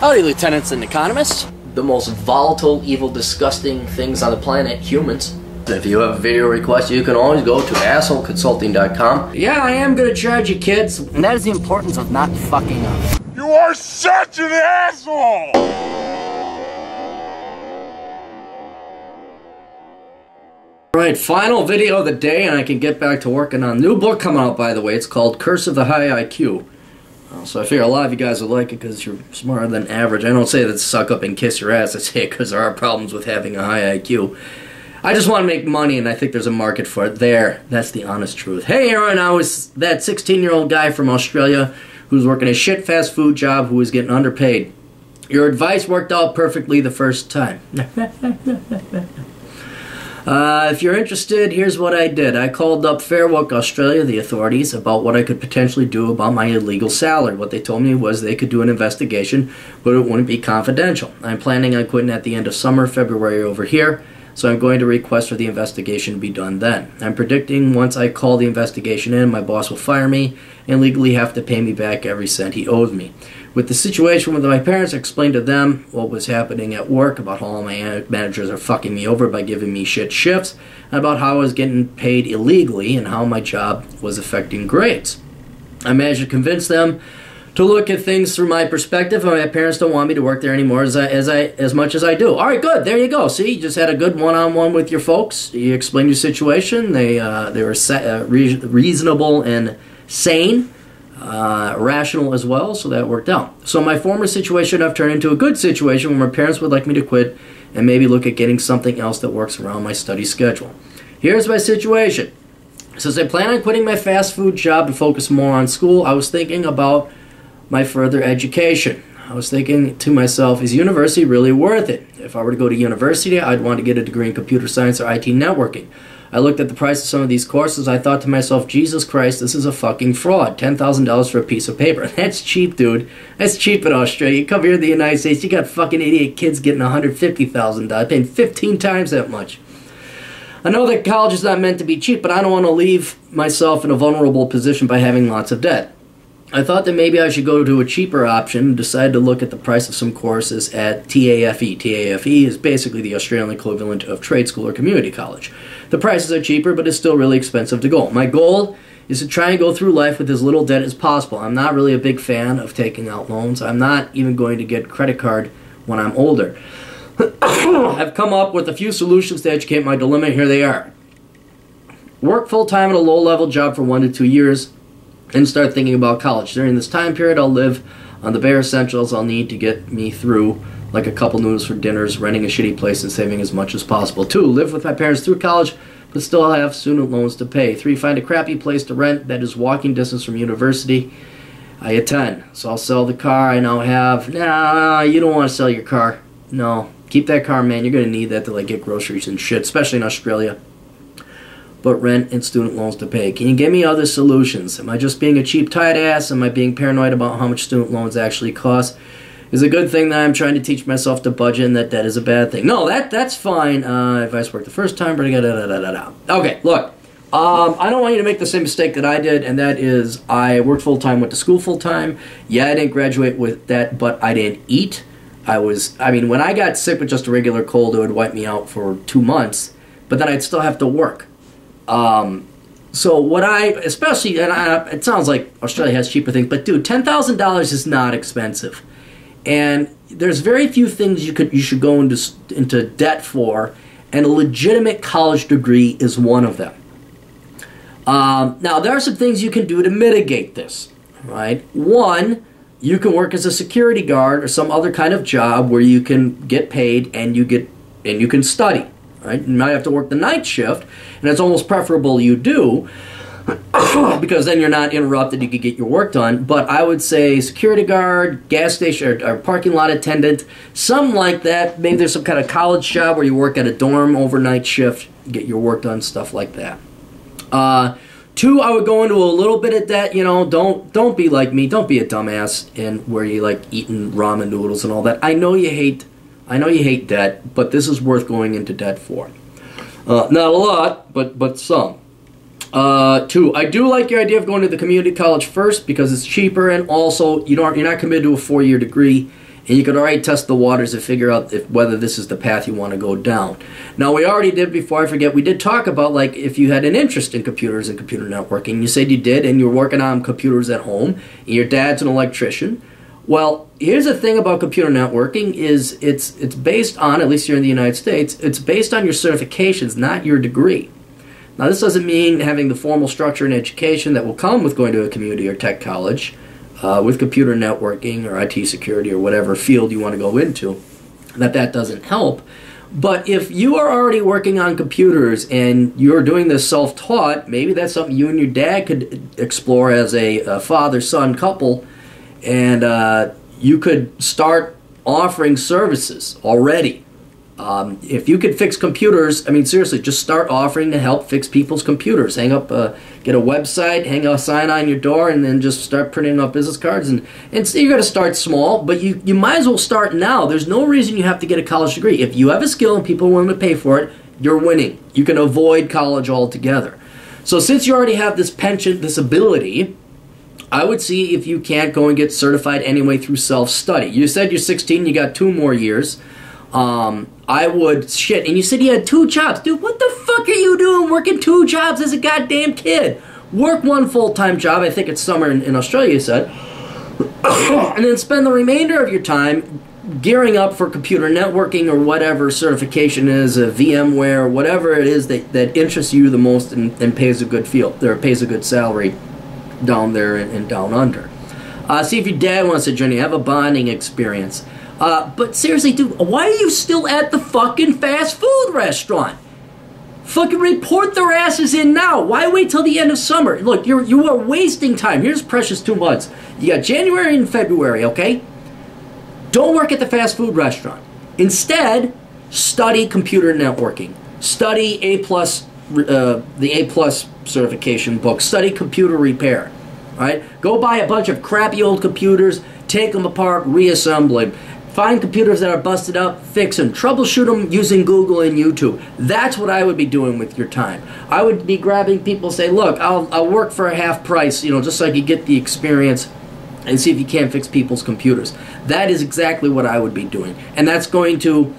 Howdy, lieutenants and economists. The most volatile, evil, disgusting things on the planet, humans. If you have a video request, you can always go to assholeconsulting.com. Yeah, I am gonna charge you, kids. And that is the importance of not fucking up. You are such an asshole! Alright, final video of the day, and I can get back to working on a new book coming out, by the way. It's called Curse of the High IQ. So I figure a lot of you guys will like it because you're smarter than average. I don't say that to suck up and kiss your ass. I say it because there are problems with having a high IQ. I just want to make money, and I think there's a market for it there. That's the honest truth. Hey, Aaron, I was that 16-year-old guy from Australia who's working a shit fast food job who was getting underpaid. Your advice worked out perfectly the first time. If you're interested, here's what I did. I called up Fair Work Australia, the authorities, about what I could potentially do about my illegal salary. What they told me was they could do an investigation, but it wouldn't be confidential. I'm planning on quitting at the end of summer, February over here, so I'm going to request for the investigation to be done then. I'm predicting once I call the investigation in, my boss will fire me and legally have to pay me back every cent he owes me. With the situation with my parents, I explained to them what was happening at work, about how all my managers are fucking me over by giving me shit shifts, and about how I was getting paid illegally and how my job was affecting grades. I managed to convince them to look at things through my perspective, and my parents don't want me to work there anymore as much as I do. All right, good. There you go. See, you just had a good one-on-one with your folks. You explained your situation. They were reasonable and sane. Rational as well, so that worked out. So my former situation I've turned into a good situation where my parents would like me to quit and maybe look at getting something else that works around my study schedule. Here's my situation. Since I plan on quitting my fast food job to focus more on school, I was thinking about my further education. I was thinking to myself, is university really worth it? If I were to go to university, I'd want to get a degree in computer science or IT networking. I looked at the price of some of these courses. I thought to myself, Jesus Christ, this is a fucking fraud. $10,000 for a piece of paper. That's cheap, dude. That's cheap in Australia. You come here to the United States, you got fucking idiot kids getting $150,000, paying 15 times that much. I know that college is not meant to be cheap, but I don't want to leave myself in a vulnerable position by having lots of debt. I thought that maybe I should go to a cheaper option and decided to look at the price of some courses at TAFE. TAFE is basically the Australian equivalent of trade school or community college. The prices are cheaper, but it's still really expensive to go. My goal is to try and go through life with as little debt as possible. I'm not really a big fan of taking out loans. I'm not even going to get credit card when I'm older. I've come up with a few solutions to educate my dilemma. Here they are. Work full-time at a low-level job for 1 to 2 years and start thinking about college. During this time period, I'll live on the bare essentials I'll need to get me through, like a couple noodles for dinners, renting a shitty place, and saving as much as possible. 2, live with my parents through college, but still have student loans to pay. 3, find a crappy place to rent that is walking distance from university I attend. So I'll sell the car I now have. Nah, you don't want to sell your car. No, keep that car, man. You're going to need that to like get groceries and shit, especially in Australia. But rent and student loans to pay. Can you give me other solutions? Am I just being a cheap tight ass? Am I being paranoid about how much student loans actually cost? Is it a good thing that I'm trying to teach myself to budget and that debt is a bad thing? No, that's fine. Advice worked the first time, but okay, look. I don't want you to make the same mistake that I did, and that is I worked full-time, went to school full-time. Yeah, I didn't graduate with that, but I didn't eat. When I got sick with just a regular cold, it would wipe me out for 2 months, but then I'd still have to work. So what it sounds like Australia has cheaper things, but dude, $10,000 is not expensive. And there's very few things you should go into debt for, and a legitimate college degree is one of them. Now, there are some things you can do to mitigate this, right? 1, you can work as a security guard or some other kind of job where you can get paid and you can study. Right? You might have to work the night shift, and it's almost preferable you do, because then you're not interrupted, you can get your work done. But I would say security guard, gas station, or parking lot attendant, something like that. Maybe there's some kind of college job where you work at a dorm overnight shift, get your work done, stuff like that. 2, I would go into a little bit of debt. You know, don't be like me. Don't be a dumbass and where you like eating ramen noodles and all that. I know you hate debt, but this is worth going into debt for. Not a lot, but some. 2, I do like your idea of going to the community college first because it's cheaper, and also you're not committed to a 4-year degree, And you could already test the waters to figure out whether this is the path you want to go down. Now, we already did, before I forget, we did talk about, like, if you had an interest in computers and computer networking. You said you did, and you're working on computers at home, and your dad's an electrician. Well, here's the thing about computer networking is it's based on, at least here in the United States, it's based on your certifications, not your degree. Now, this doesn't mean having the formal structure and education that will come with going to a community or tech college with computer networking or IT security or whatever field you want to go into, that doesn't help. But if you are already working on computers and you're doing this self-taught, maybe that's something you and your dad could explore as a father-son couple, and you could start offering services already. If you could fix computers, I mean, seriously, just start offering to help fix people's computers. Hang up, get a website, hang a sign on your door, and then just start printing up business cards. And so you're going to start small, but you might as well start now. There's no reason you have to get a college degree. If you have a skill and people are willing to pay for it, you're winning. You can avoid college altogether. So since you already have this penchant, this ability, I would see if you can't go and get certified anyway through self-study. You said you're 16, you got 2 more years. I would, shit, and you said you had 2 jobs. Dude, what the fuck are you doing working 2 jobs as a goddamn kid? Work 1 full-time job, I think it's summer in Australia, you said, and then spend the remainder of your time gearing up for computer networking or whatever certification is, VMware, whatever it is that interests you the most and pays a good field, or pays a good salary down there and down under. See if your dad wants to join you, have a bonding experience. But seriously, dude, why are you still at the fucking fast food restaurant? Fucking report their asses in now. Why wait till the end of summer? Look, you are wasting time. Here's precious 2 months. You got January and February, okay? Don't work at the fast food restaurant. Instead, study computer networking. Study the A+ certification book. Study computer repair. All right? Go buy a bunch of crappy old computers, take them apart, reassemble them. Find computers that are busted up, fix them, troubleshoot them using Google and YouTube. That's what I would be doing with your time. I would be grabbing people, say, look, I'll work for a half price, just so I could get the experience and see if you can't fix people's computers. That is exactly what I would be doing. And that's going to,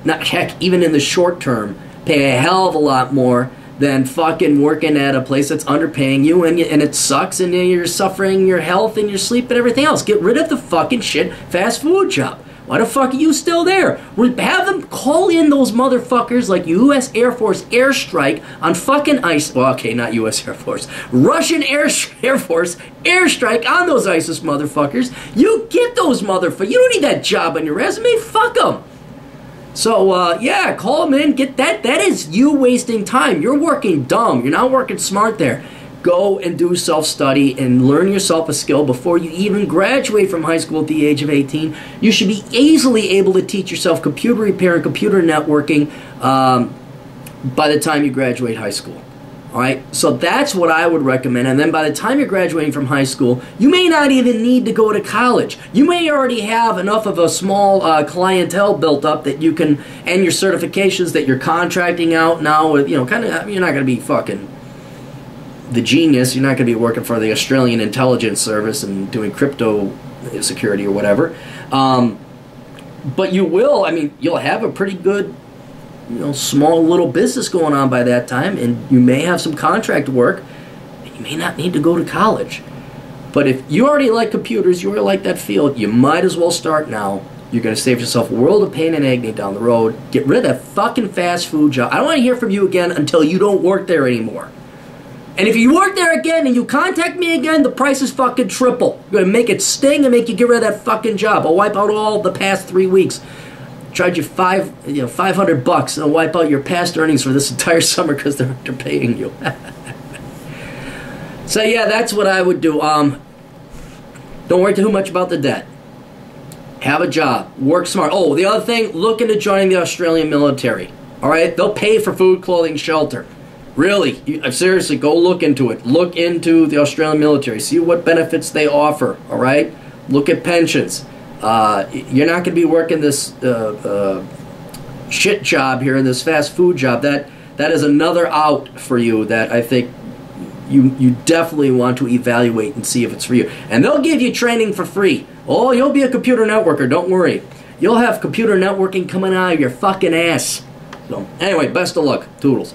heck, even in the short term, pay a hell of a lot more than fucking working at a place that's underpaying you and it sucks and you're suffering your health and your sleep and everything else. Get rid of the fucking shit fast food job. Why the fuck are you still there? Have them call in those motherfuckers like U.S. Air Force airstrike on fucking ISIS. Well, okay, not U.S. Air Force. Russian Air Force airstrike on those ISIS motherfuckers. You get those motherfuckers. You don't need that job on your resume. Fuck them. So, yeah, call them in. Get that. That is you wasting time. You're working dumb. You're not working smart there. Go and do self-study and learn yourself a skill before you even graduate from high school at the age of 18. You should be easily able to teach yourself computer repair and computer networking by the time you graduate high school. All right? So that's what I would recommend. And then by the time you're graduating from high school, you may not even need to go to college. You may already have enough of a small clientele built up that you can, and your certifications that you're contracting out now with, you're not going to be fucking the genius. You're not going to be working for the Australian Intelligence Service and doing crypto security or whatever. But you will, you'll have a pretty good, small little business going on by that time, and you may have some contract work, and you may not need to go to college. But if you already like computers, you already like that field, you might as well start now. You're going to save yourself a world of pain and agony down the road. Get rid of that fucking fast food job. I don't want to hear from you again until you don't work there anymore. And if you work there again and you contact me again, the price is fucking triple. I'm going to make it sting and make you get rid of that fucking job. I'll wipe out all the past 3 weeks. Charge you $500 and I'll wipe out your past earnings for this entire summer because they're underpaying you. So yeah, that's what I would do. Don't worry too much about the debt. Have a job. Work smart. Oh, the other thing, look into joining the Australian military. All right? They'll pay for food, clothing, shelter. Really, seriously, go look into it. Look into the Australian military. See what benefits they offer, all right? Look at pensions. You're not going to be working this shit job here, this fast food job. That is another out for you that I think you definitely want to evaluate and see if it's for you. And they'll give you training for free. Oh, you'll be a computer networker, don't worry. You'll have computer networking coming out of your fucking ass. So, anyway, best of luck. Toodles.